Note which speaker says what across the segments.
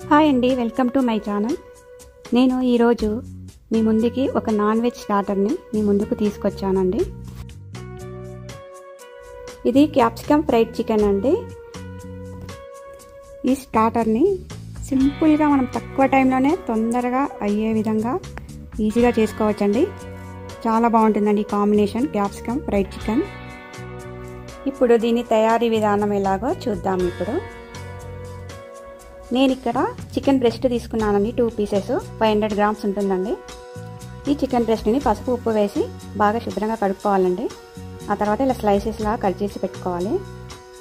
Speaker 1: Hi అండి, welcome to my channel. నేను ఈరోజు మీ ముందుకి ఒక నాన్ వెజ్ స్టార్టర్ని మీ ముందుకు తీసుకొచ్చానండి. ఇది క్యాప్సికమ్ ఫ్రైడ్ చికెన్ అండి. ఈ స్టార్టర్ని సింపుల్గా మనం తక్కువ టైంలోనే తొందరగా అయ్యే విధంగా ఈజీగా చేసుకోవచ్చండి. చాలా బాగుంటుందండి ఈ కాంబినేషన్ క్యాప్సికమ్ ఫ్రైడ్ చికెన్. ఇప్పుడు దీని తయారీ విధానం ఎలాగో చూద్దాం. ఇప్పుడు నేను ఇక్కడ చికెన్ బ్రెస్ట్ తీసుకున్నానండి. 2 పీసెస్ 500 గ్రామ్స్ ఉంటుందండి. ఈ చికెన్ బ్రెస్ట్ని పసుపు ఉప్పు వేసి బాగా శుభ్రంగా కడుక్కోవాలండి. ఆ తర్వాత ఇలా స్లైసెస్ లాగా కట్ చేసి పెట్టుకోవాలి.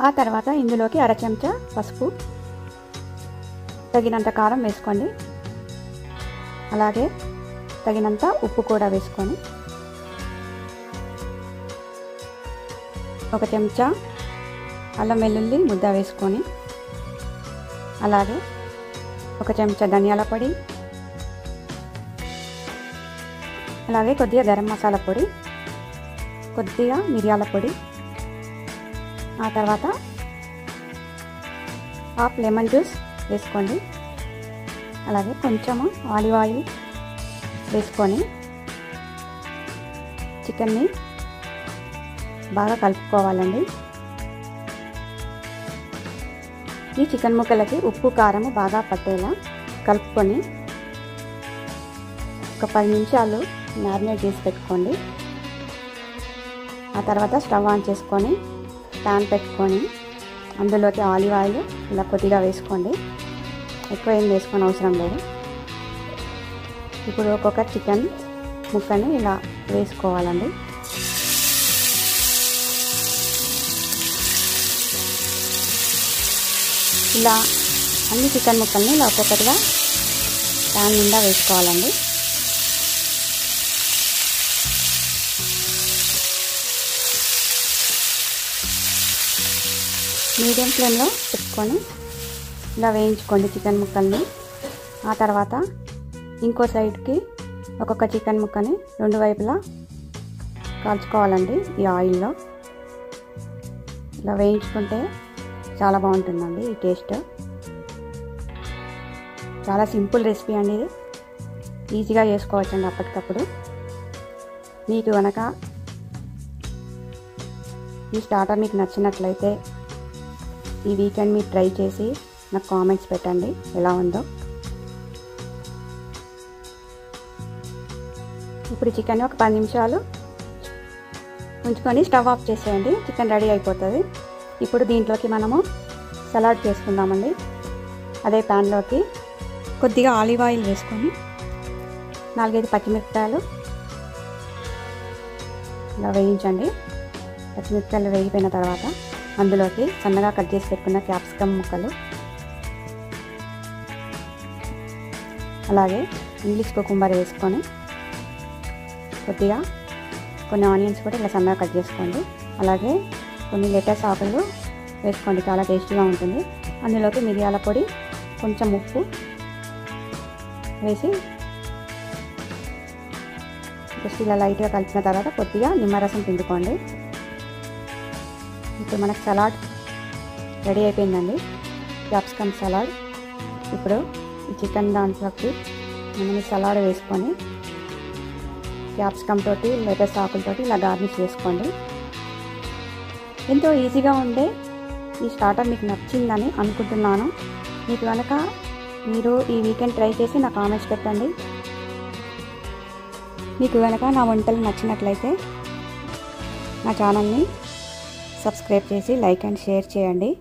Speaker 1: ఆ తర్వాత ఇందులోకి 1/2 చెంచా పసుపు, తగినంత కారం వేసుకోండి. అలాగే తగినంత ఉప్పు కూడా వేసుకొని 1 చెంచా అల్లం వెల్లుల్లి ముద్ద వేసుకొని, అలాగే 1 చెంచా ధనియాల పొడి, అలాగే కొద్దిగా గరం మసాలా పొడి, కొద్దిగా మిరియాల పొడి, ఆ తర్వాత హాఫ్ లెమన్ జ్యూస్ వేసుకోండి. అలాగే కొంచెము ఆలివ్ ఆయిల్ వేసుకొని చికెన్ని బాగా కలుపుకోవాలండి. ఈ చికెన్ ముక్కలకి ఉప్పు కారము బాగా పట్టేలా కలుపుకొని ఒక 10 నిమిషాలు మ్యారినేట్ చేసి పెట్టుకోండి. ఆ తర్వాత స్టవ్ ఆన్ చేసుకొని ప్యాన్ పెట్టుకొని అందులోకి ఆలివ్ ఆయిల్ ఇలా కొద్దిగా వేసుకోండి. ఎక్కువ ఏం వేసుకొని అవసరం లేదు. ఇప్పుడు ఒక్కొక్క చికెన్ ముక్కని ఇలా వేసుకోవాలండి. ఇలా అన్ని చికెన్ ముక్కల్ని ఇలా ఒక్కొక్కటిగా ప్యాన్ నిండా వేసుకోవాలండి. మీడియం ఫ్లేమ్లో పెట్టుకొని ఇలా వేయించుకోండి చికెన్ ముక్కల్ని. ఆ తర్వాత ఇంకో సైడ్కి ఒక్కొక్క చికెన్ ముక్కని 2 వైపులా కాల్చుకోవాలండి. ఈ ఆయిల్లో ఇలా వేయించుకుంటే చాలా బాగుంటుందండి ఈ టేస్ట్. చాలా సింపుల్ రెసిపీ అండి. ఇది ఈజీగా చేసుకోవచ్చండి అప్పటికప్పుడు. మీకు కనుక ఈ స్టార్టర్ మీకు నచ్చినట్లయితే ఈ వీకెండ్ మీరు ట్రై చేసి నాకు కామెంట్స్ పెట్టండి ఎలా ఉందో. ఇప్పుడు చికెన్ ఒక 10 నిమిషాలు ఉంచుకొని స్టవ్ ఆఫ్ చేసేయండి. చికెన్ రెడీ అయిపోతుంది. ఇప్పుడు దీంట్లోకి మనము సలాడ్ చేసుకుందామండి. అదే ప్యాన్లోకి కొద్దిగా ఆలివ్ ఆయిల్ వేసుకొని 4-5 పచ్చిమిరపకాయలు ఇలా వేయించండి. పచ్చిమిరపకాయలు వేగిపోయిన తర్వాత అందులోకి సన్నగా కట్ చేసి పెట్టుకున్న క్యాప్సికమ్ ముక్కలు, అలాగే ఇంగ్లీష్ కుకుంబర్ వేసుకొని కొద్దిగా కొన్ని ఆనియన్స్ కూడా ఇలా సన్నగా కట్ చేసుకోండి. అలాగే కొన్ని లెటర్స్ ఆకులు వేసుకోండి, చాలా టేస్టీగా ఉంటుంది. అందులోకి మిరియాల పొడి, కొంచెం ఉప్పు వేసి జస్ట్ ఇలా లైట్గా కలిపిన తర్వాత కొద్దిగా నిమ్మరసం పిండుకోండి. ఇప్పుడు మనకు సలాడ్ రెడీ అయిపోయిందండి, క్యాప్సికమ్ సలాడ్. ఇప్పుడు ఈ చికెన్ దాంట్లోకి మనం ఈ సలాడ్ వేసుకొని క్యాప్సికమ్ తోటి లెటర్స్ ఆకులతోటి ఇలా గార్నిష్ చేసుకోండి. ఎంతో ఈజీగా ఉండే ఈ స్టార్టర్ మీకు నచ్చిందని అనుకుంటున్నాను. మీకు కనుక మీరు ఈ వీకెండ్ ట్రై చేసి నా కామెంట్స్ పెట్టండి. మీకు కనుక నా వంటలు నచ్చినట్లయితే నా ఛానల్ని సబ్స్క్రైబ్ చేసి లైక్ అండ్ షేర్ చేయండి.